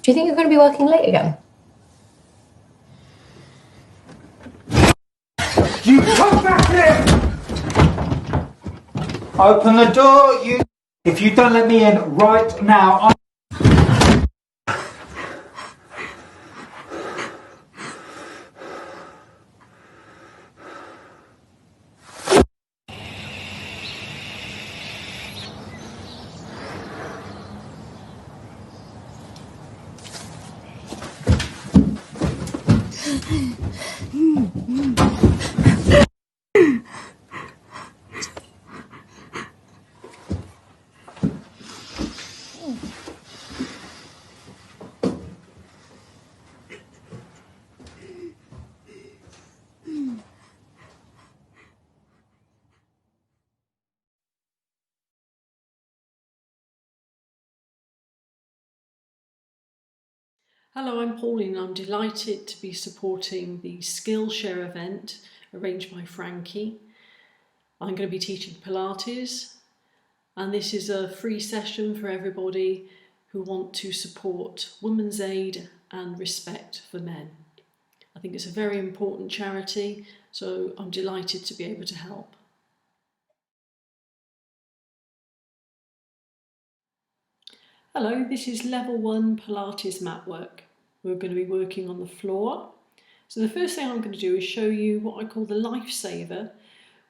Do you think you're going to be working late again? You come back here! Open the door, you... If you don't let me in right now, Hello, I'm Pauline and I'm delighted to be supporting the Skillshare event arranged by Frankie. I'm going to be teaching Pilates, and this is a free session for everybody who want to support women's aid and respect for men. I think it's a very important charity, so I'm delighted to be able to help. Hello, this is level 1 Pilates mat work. We're going to be working on the floor. So the first thing I'm going to do is show you what I call the lifesaver,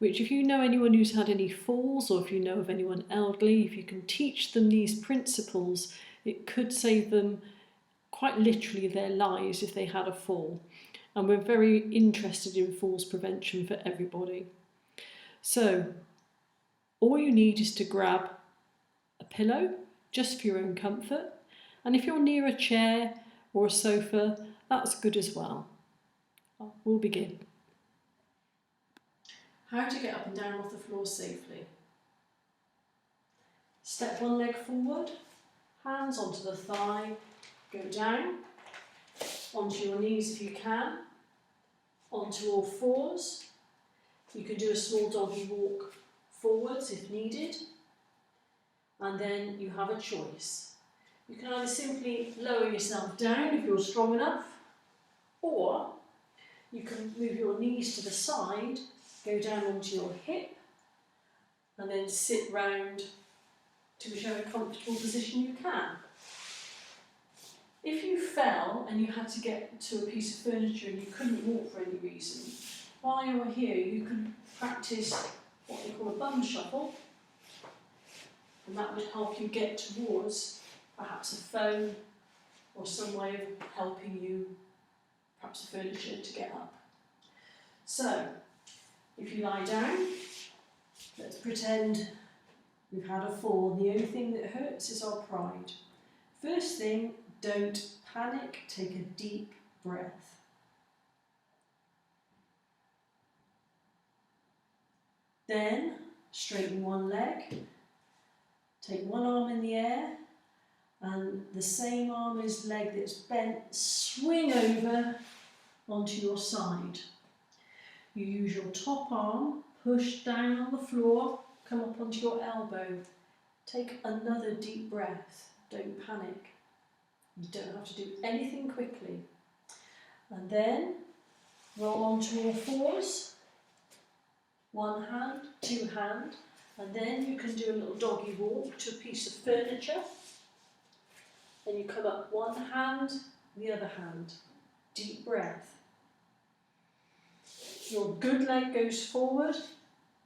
which if you know anyone who's had any falls, or if you know of anyone elderly, if you can teach them these principles, it could save them quite literally their lives if they had a fall. And we're very interested in falls prevention for everybody. So all you need is to grab a pillow, just for your own comfort, and if you're near a chair or a sofa, that's good as well. We'll begin. How to get up and down off the floor safely. Step one leg forward, hands onto the thigh, go down, onto your knees if you can, onto all fours. You can do a small doggy walk forwards if needed, and then you have a choice. You can either simply lower yourself down if you're strong enough, or you can move your knees to the side, go down onto your hip, and then sit round to whichever comfortable position you can. If you fell and you had to get to a piece of furniture and you couldn't walk for any reason, while you were here you could practice what they call a bum shuffle, and that would help you get towards perhaps a phone or some way of helping you, perhaps the furniture, to get up. So, if you lie down, let's pretend we've had a fall. The only thing that hurts is our pride. First thing, don't panic, take a deep breath. Then, straighten one leg, take one arm in the air, and the same arm is leg that's bent, swing over onto your side. You use your top arm, push down on the floor, come up onto your elbow. Take another deep breath, don't panic. You don't have to do anything quickly. And then roll onto all fours, one hand, two hand, and then you can do a little doggy walk to a piece of furniture. Then you come up one hand, the other hand. Deep breath. Your good leg goes forward,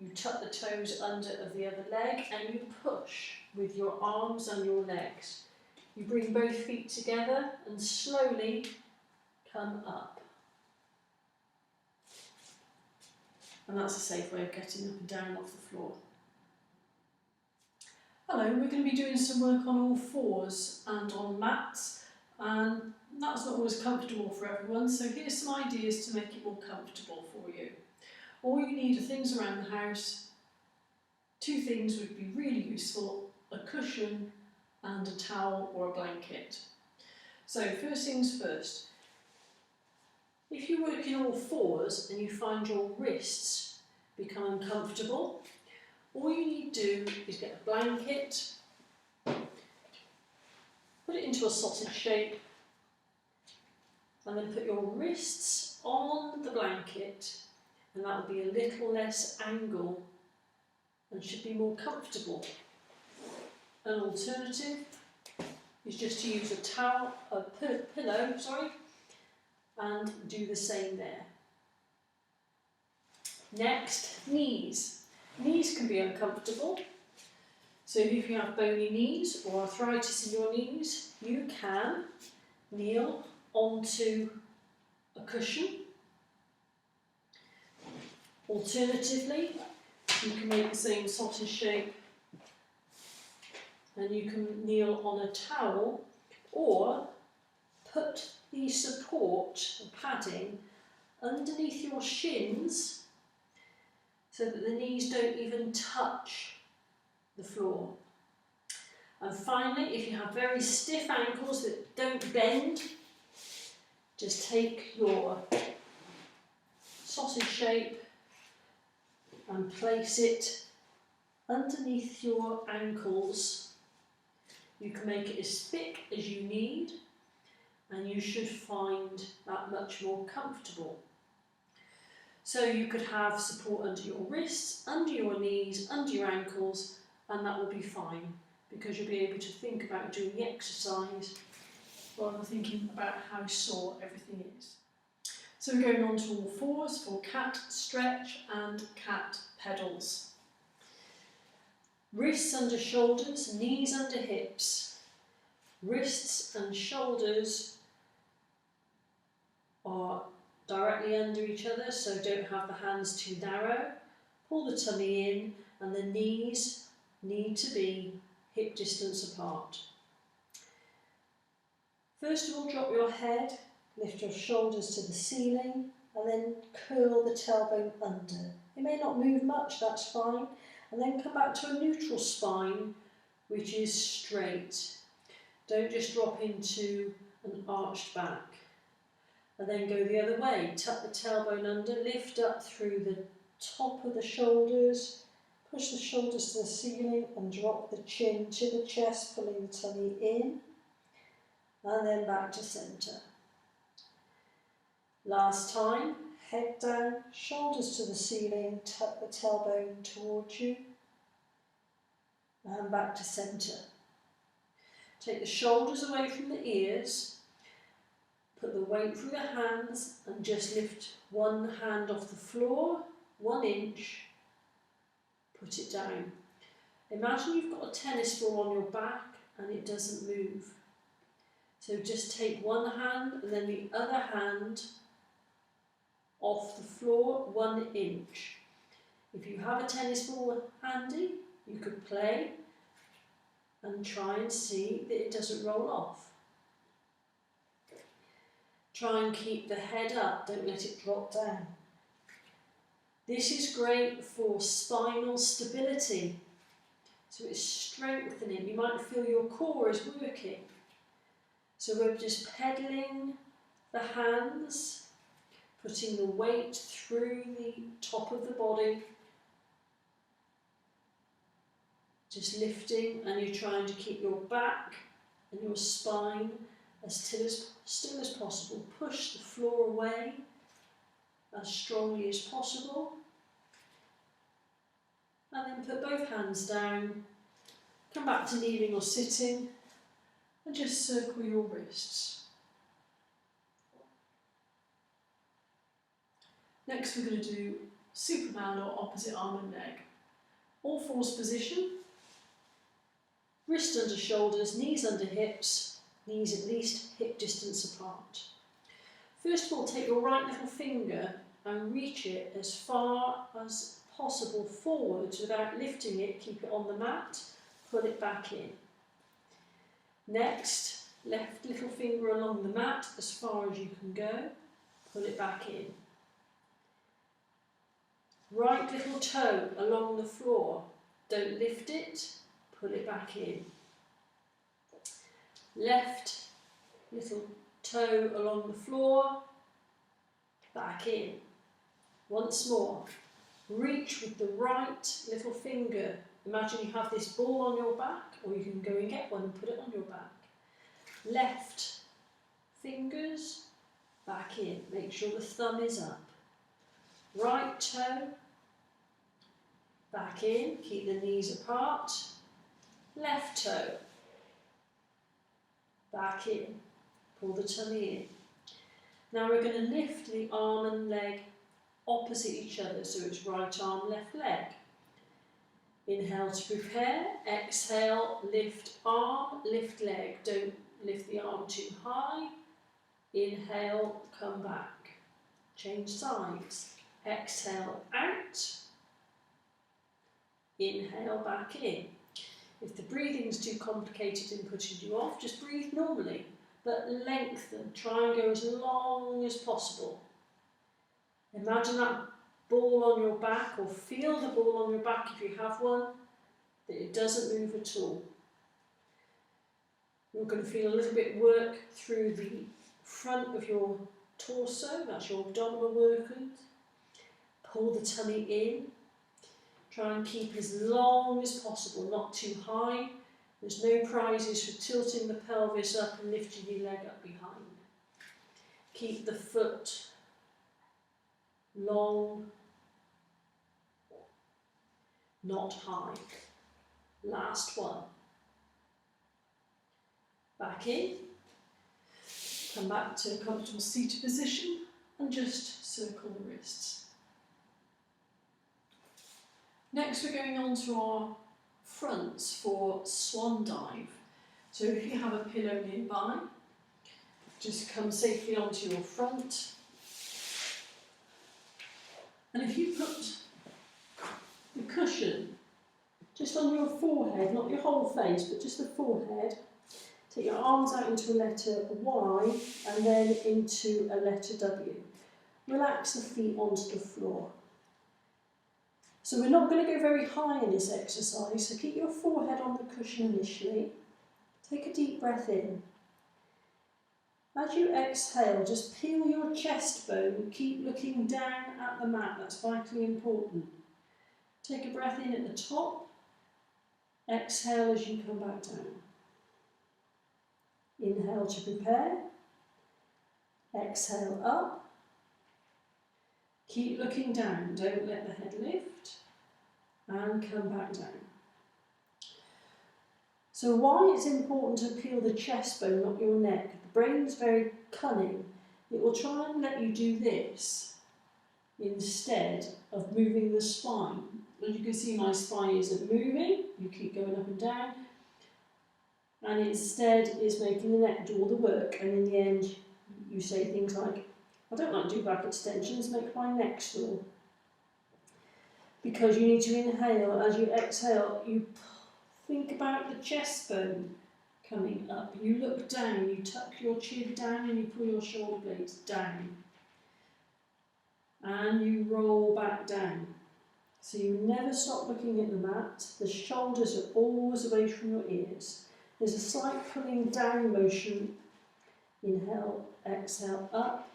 you tuck the toes under of the other leg, and you push with your arms and your legs. You bring both feet together and slowly come up. And that's a safe way of getting up and down off the floor. Hello, we're going to be doing some work on all fours and on mats, and that's not always comfortable for everyone, so here's some ideas to make it more comfortable for you. All you need are things around the house. Two things would be really useful: a cushion and a towel or a blanket. So first things first, if you work in all fours and you find your wrists become uncomfortable, all you need to do is get a blanket, put it into a sausage shape and then put your wrists on the blanket, and that will be a little less angle and should be more comfortable. An alternative is just to use a pillow, and do the same there. Next, knees. Knees can be uncomfortable. So if you have bony knees or arthritis in your knees, you can kneel onto a cushion. Alternatively, you can make the same sausage shape and you can kneel on a towel, or put the support, the padding, underneath your shins so that the knees don't even touch the floor. And finally, if you have very stiff ankles that don't bend, just take your sausage shape and place it underneath your ankles. You can make it as thick as you need, and you should find that much more comfortable. So you could have support under your wrists, under your knees, under your ankles, and that will be fine, because you'll be able to think about doing the exercise rather than thinking about how sore everything is. So we're going on to all fours for cat stretch and cat pedals. Wrists under shoulders, knees under hips. Wrists and shoulders are directly under each other, so don't have the hands too narrow. Pull the tummy in, and the knees need to be hip distance apart. First of all, drop your head, lift your shoulders to the ceiling, and then curl the tailbone under. You may not move much, that's fine. And then come back to a neutral spine, which is straight. Don't just drop into an arched back. And then go the other way. Tuck the tailbone under, lift up through the top of the shoulders, push the shoulders to the ceiling and drop the chin to the chest, pulling the tummy in. And then back to centre. Last time, head down, shoulders to the ceiling, tuck the tailbone towards you, and back to centre. Take the shoulders away from the ears, put the weight through the hands, and just lift one hand off the floor, 1 inch, put it down. Imagine you've got a tennis ball on your back and it doesn't move. So just take one hand and then the other hand off the floor, 1 inch. If you have a tennis ball handy, you could play and try and see that it doesn't roll off. Try and keep the head up, don't let it drop down. This is great for spinal stability, so it's strengthening. You might feel your core is working. So we're just pedaling the hands, putting the weight through the top of the body, just lifting, and you're trying to keep your back and your spine as still as possible. Push the floor away as strongly as possible, and then put both hands down, come back to kneeling or sitting, and just circle your wrists. Next we're going to do Superman or opposite arm and leg. All fours position, wrist under shoulders, knees under hips, knees at least hip distance apart. First of all, take your right little finger and reach it as far as possible forwards without lifting it. Keep it on the mat, pull it back in. Next, left little finger along the mat as far as you can go, pull it back in. Right little toe along the floor, don't lift it, pull it back in. Left little toe along the floor, back in. Once more, reach with the right little finger. Imagine you have this ball on your back, or you can go and get one and put it on your back. Left fingers back in. Make sure the thumb is up. Right toe, back in, keep the knees apart. Left toe, back in, pull the tummy in. Now we're going to lift the arm and leg opposite each other, so it's right arm, left leg. Inhale to prepare, exhale, lift arm, lift leg. Don't lift the arm too high. Inhale, come back. Change sides. Exhale out. Inhale back in. If the breathing's too complicated and putting you off, just breathe normally, but lengthen. Try and go as long as possible. Imagine that ball on your back, or feel the ball on your back if you have one, that it doesn't move at all. You're going to feel a little bit work through the front of your torso, that's your abdominal workings. Pull the tummy in. Try and keep as long as possible, not too high. There's no prizes for tilting the pelvis up and lifting your leg up behind. Keep the foot long, not high. Last one. Back in. Come back to a comfortable seated position and just circle the wrists. Next we're going on to our fronts for Swan Dive. So if you have a pillow nearby, just come safely onto your front. And if you put the cushion just on your forehead, not your whole face, but just the forehead, take your arms out into a letter Y and then into a letter W. Relax the feet onto the floor. So we're not going to go very high in this exercise, so keep your forehead on the cushion initially. Take a deep breath in. As you exhale, just peel your chest bone, keep looking down at the mat, that's vitally important. Take a breath in at the top, exhale as you come back down. Inhale to prepare, exhale up. Keep looking down, don't let the head lift, and come back down. So why it's important to peel the chest bone, not your neck? The brain's very cunning. It will try and let you do this instead of moving the spine. As you can see, my spine isn't moving, you keep going up and down, and instead is making the neck do all the work, and in the end you say things like, I don't like to do back extensions, make my neck sore. Because you need to inhale, as you exhale, you think about the chest bone coming up. You look down, you tuck your chin down and you pull your shoulder blades down. And you roll back down. So you never stop looking at the mat. The shoulders are always away from your ears. There's a slight pulling down motion. Inhale, exhale, up.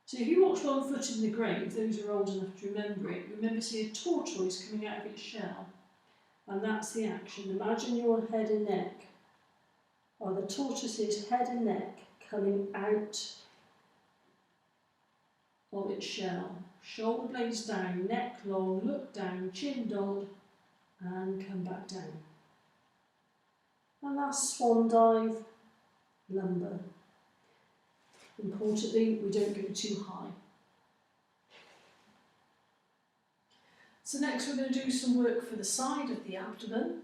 So if you watch One Foot in the Grave, those who are old enough to remember it, remember see a tortoise coming out of its shell. And that's the action. Imagine your head and neck are the tortoise's head and neck coming out of its shell. Shoulder blades down, neck long, look down, chin nod, and come back down. And that's Swan Dive, lumbar. Importantly, we don't go too high. So next we're going to do some work for the side of the abdomen.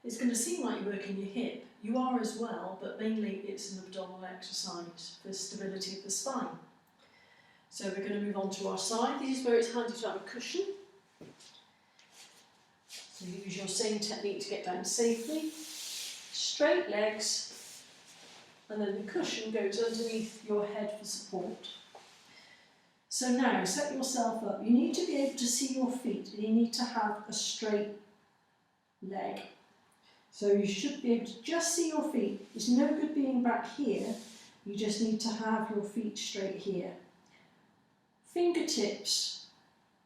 It's going to seem like you're working your hip. You are as well, but mainly it's an abdominal exercise for stability of the spine. So we're going to move on to our side. This is where it's handy to have a cushion. So use your same technique to get down safely. Straight legs. And then the cushion goes underneath your head for support. So now, set yourself up. You need to be able to see your feet, and you need to have a straight leg. So you should be able to just see your feet. It's no good being back here. You just need to have your feet straight here. Fingertips,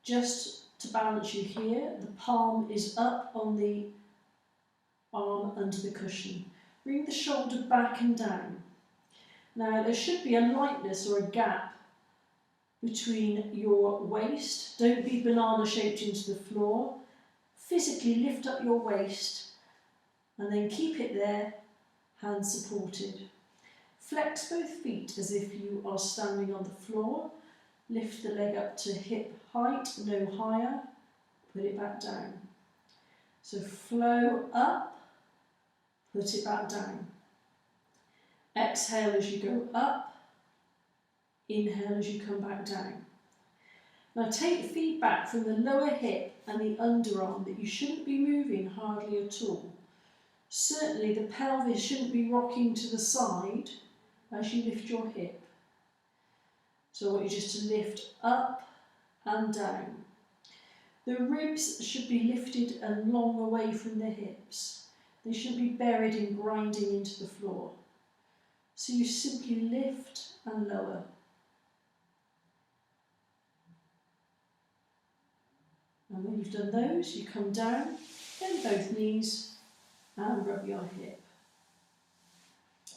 just to balance you here. The palm is up on the arm under the cushion. Bring the shoulder back and down. Now there should be a lightness or a gap between your waist. Don't be banana shaped into the floor. Physically lift up your waist and then keep it there, hands supported. Flex both feet as if you are standing on the floor. Lift the leg up to hip height, no higher. Put it back down. So flow up, put it back down. Exhale as you go up, inhale as you come back down. Now take feedback from the lower hip and the underarm that you shouldn't be moving hardly at all. Certainly the pelvis shouldn't be rocking to the side as you lift your hip. So I want you just to lift up and down. The ribs should be lifted and long away from the hips. They shouldn't be buried and grinding into the floor. So you simply lift and lower. And when you've done those, you come down, bend both knees and rub your hip.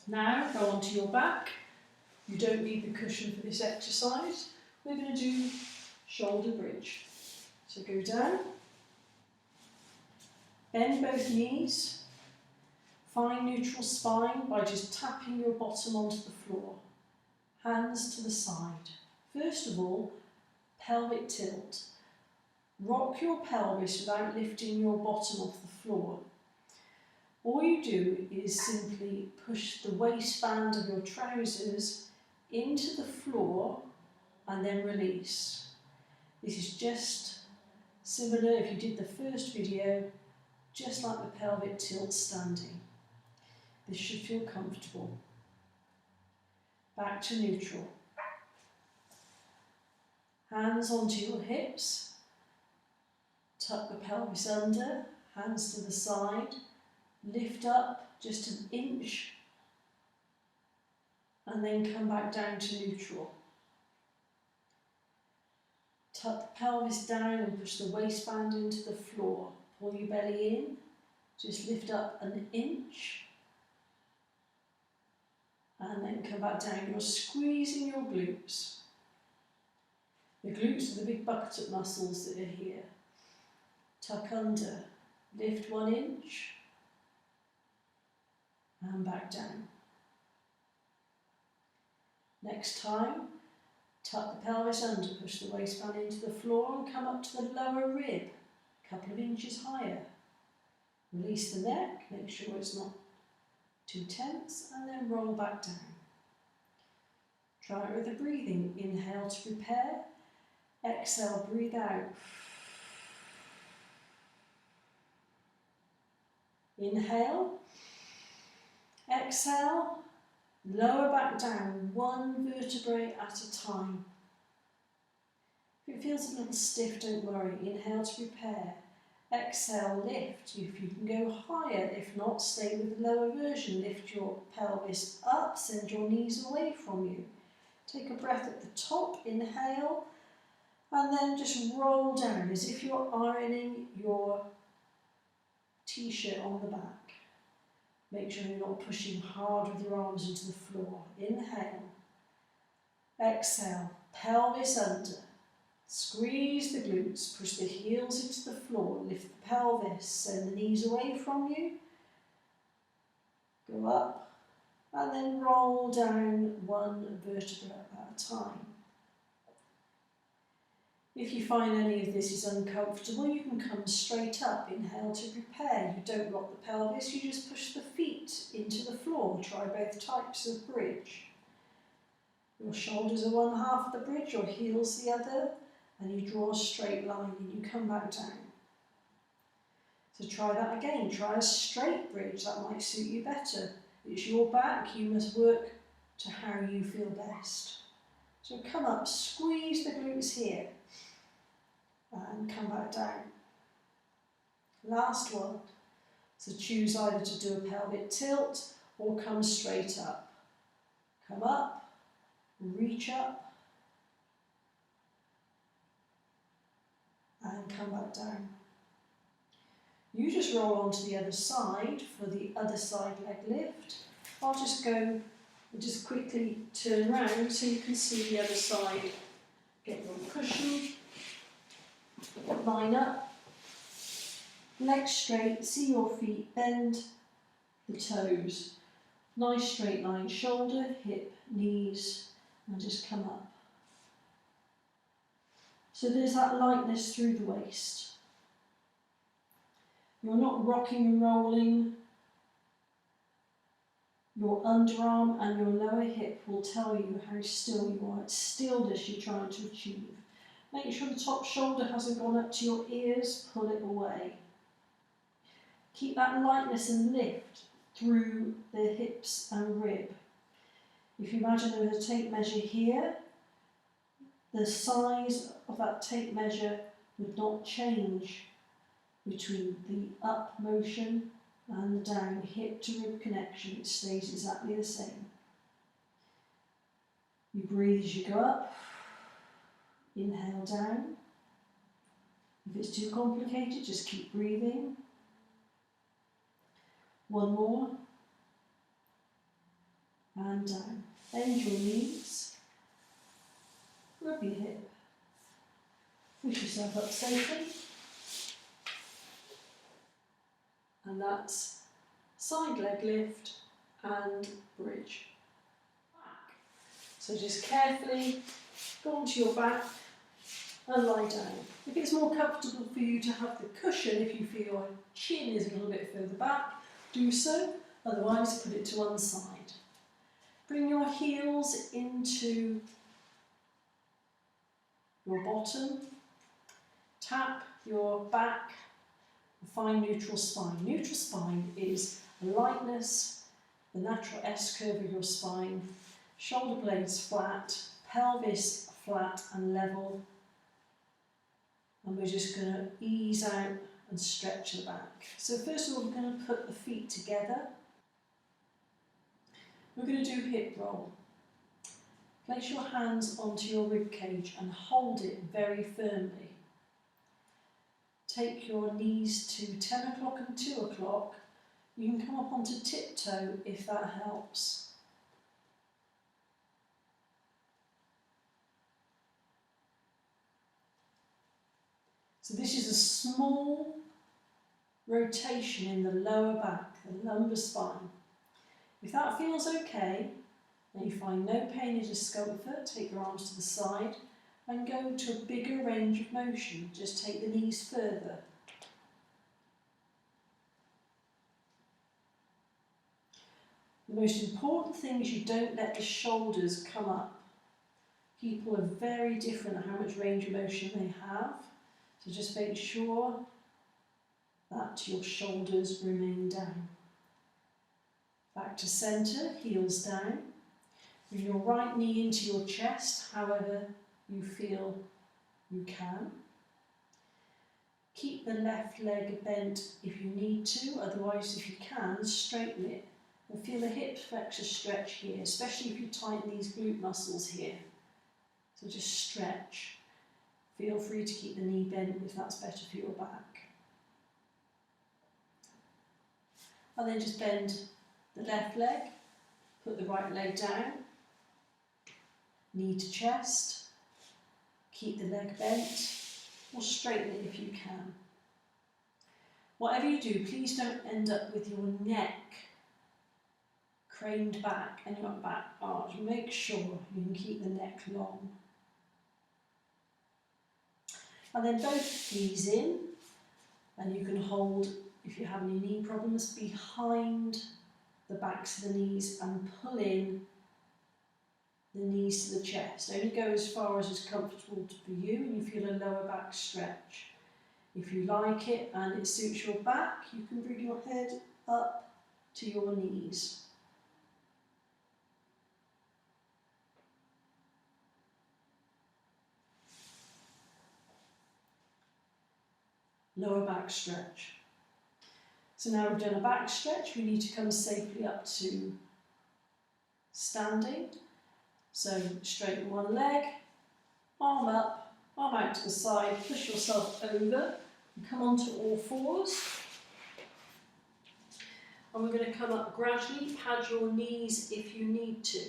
Now go onto your back. You don't need the cushion for this exercise. We're going to do shoulder bridge. So go down, bend both knees, find neutral spine by just tapping your bottom onto the floor. Hands to the side. First of all, pelvic tilt. Rock your pelvis without lifting your bottom off the floor. All you do is simply push the waistband of your trousers into the floor and then release. This is just similar if you did the first video, just like the pelvic tilt standing. This should feel comfortable. Back to neutral. Hands onto your hips. Tuck the pelvis under, hands to the side. Lift up just an inch and then come back down to neutral. Tuck the pelvis down and push the waistband into the floor. Pull your belly in, just lift up an inch and then come back down. You're squeezing your glutes. The glutes are the big buttock muscles that are here. Tuck under, lift 1 inch and back down. Next time, tuck the pelvis under, push the waistband into the floor and come up to the lower rib, a couple of inches higher. Release the neck, make sure it's not too tense, and then roll back down. Try it with the breathing. Inhale to prepare, exhale, breathe out. Inhale, exhale, lower back down, 1 vertebrae at a time. If it feels a little stiff, don't worry. Inhale to prepare, exhale, lift. If you can go higher, if not, stay with the lower version. Lift your pelvis up, send your knees away from you. Take a breath at the top, inhale, and then just roll down as if you're ironing your t-shirt on the back. Make sure you're not pushing hard with your arms into the floor. Inhale, exhale, pelvis under, squeeze the glutes, push the heels into the floor, lift the pelvis, send the knees away from you, go up, and then roll down 1 vertebra at a time. If you find any of this is uncomfortable, you can come straight up. Inhale to prepare. You don't rock the pelvis, you just push the feet into the floor. Try both types of bridge. Your shoulders are one half of the bridge, your heels the other, and you draw a straight line and you come back down. So try that again. Try a straight bridge, that might suit you better. It's your back, you must work to how you feel best. So come up, squeeze the glutes here. And come back down. Last one. So choose either to do a pelvic tilt or come straight up. Come up, reach up, and come back down. You just roll onto the other side for the other side leg lift. I'll just go And just quickly turn round so you can see the other side. Get your cushion, line up, legs straight, see your feet, bend the toes. Nice straight line, shoulder, hip, knees, and just come up. So there's that lightness through the waist. You're not rocking and rolling. Your underarm and your lower hip will tell you how still you are. It's stillness you're trying to achieve. Make sure the top shoulder hasn't gone up to your ears, pull it away. Keep that lightness and lift through the hips and rib. If you imagine there was a tape measure here, the size of that tape measure would not change between the up motion and the down, hip to rib connection. It stays exactly the same. You breathe as you go up, inhale down. If it's too complicated, just keep breathing. One more, and down. Bend your knees, rub your hip, push yourself up safely. And that's side leg lift and bridge. So just carefully go onto your back and lie down. If it's more comfortable for you to have the cushion, if you feel your chin is a little bit further back, do so. Otherwise, put it to one side. Bring your heels into your bottom. Tap your back. Find neutral spine. Neutral spine is lightness, the natural S-curve of your spine, shoulder blades flat, pelvis flat and level. And we're just going to ease out and stretch the back. So first of all, we're going to put the feet together. We're going to do hip roll. Place your hands onto your rib cage and hold it very firmly. Take your knees to 10 o'clock and 2 o'clock. You can come up onto tiptoe if that helps. So this is a small rotation in the lower back, the lumbar spine. If that feels okay, and you find no pain or discomfort, take your arms to the side and go to a bigger range of motion. Just take the knees further. The most important thing is you don't let the shoulders come up. People are very different at how much range of motion they have. So just make sure that your shoulders remain down. Back to centre, heels down. Bring your right knee into your chest, however you feel you can. Keep the left leg bent if you need to, otherwise if you can, straighten it. And feel the hip flexor stretch here, especially if you tighten these glute muscles here. So just stretch. Feel free to keep the knee bent if that's better for your back. And then just bend the left leg, put the right leg down, knee to chest, keep the leg bent, or straighten it if you can. Whatever you do, please don't end up with your neck craned back and your back arch. Make sure you can keep the neck long. And then both knees in, and you can hold, if you have any knee problems, behind the backs of the knees and pull in the knees to the chest. Only go as far as is comfortable for you and you feel a lower back stretch. If you like it and it suits your back, you can bring your head up to your knees. Lower back stretch. So now we've done a back stretch, we need to come safely up to standing. So straighten one leg, arm up, arm out to the side, push yourself over and come onto all fours. and we're going to come up gradually. Pad your knees if you need to.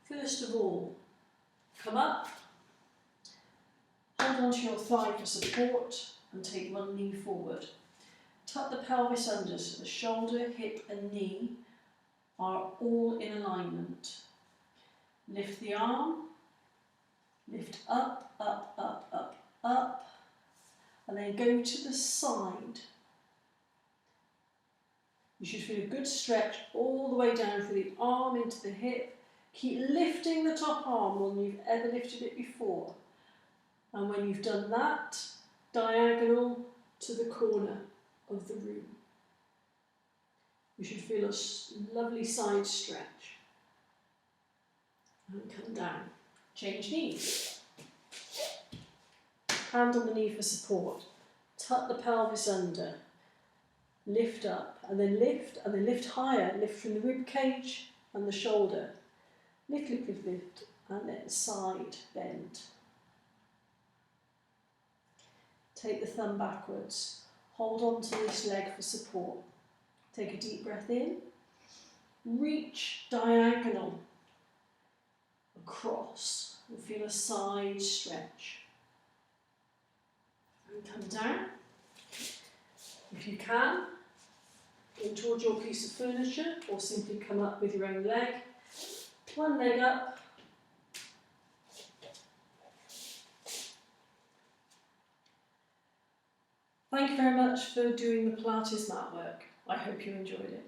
First of all, come up, hold onto your thigh for support and take one knee forward. Tuck the pelvis under so the shoulder, hip and knee are all in alignment. Lift the arm, lift up, up, up, up, up, and then go to the side. You should feel a good stretch all the way down through the arm into the hip. Keep lifting the top arm more than you've ever lifted it before. And when you've done that, diagonal to the corner of the room. You should feel a lovely side stretch. And come down. Change knees. Hand on the knee for support. Tuck the pelvis under. Lift up, and then lift higher. Lift from the rib cage and the shoulder. Lift, lift, lift, lift, and then side bend. Take the thumb backwards. Hold on to this leg for support. Take a deep breath in. Reach diagonal across and feel a side stretch. And come down. If you can, in towards your piece of furniture or simply come up with your own leg. One leg up. Thank you very much for doing the Pilates mat work. I hope you enjoyed it.